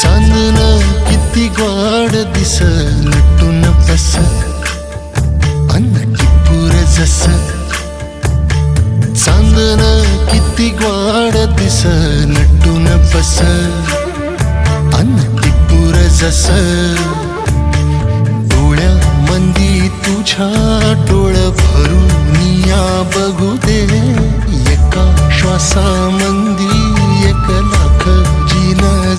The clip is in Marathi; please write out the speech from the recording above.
चांदन किती गोड दिस नटून बस अन्न टिपूर जस चांदन किती गोड दिस नटून बस अन्न टिपूर जस डोळ्या मंदी तुझ्या डोळ भरून या बघू दे एका श्वासा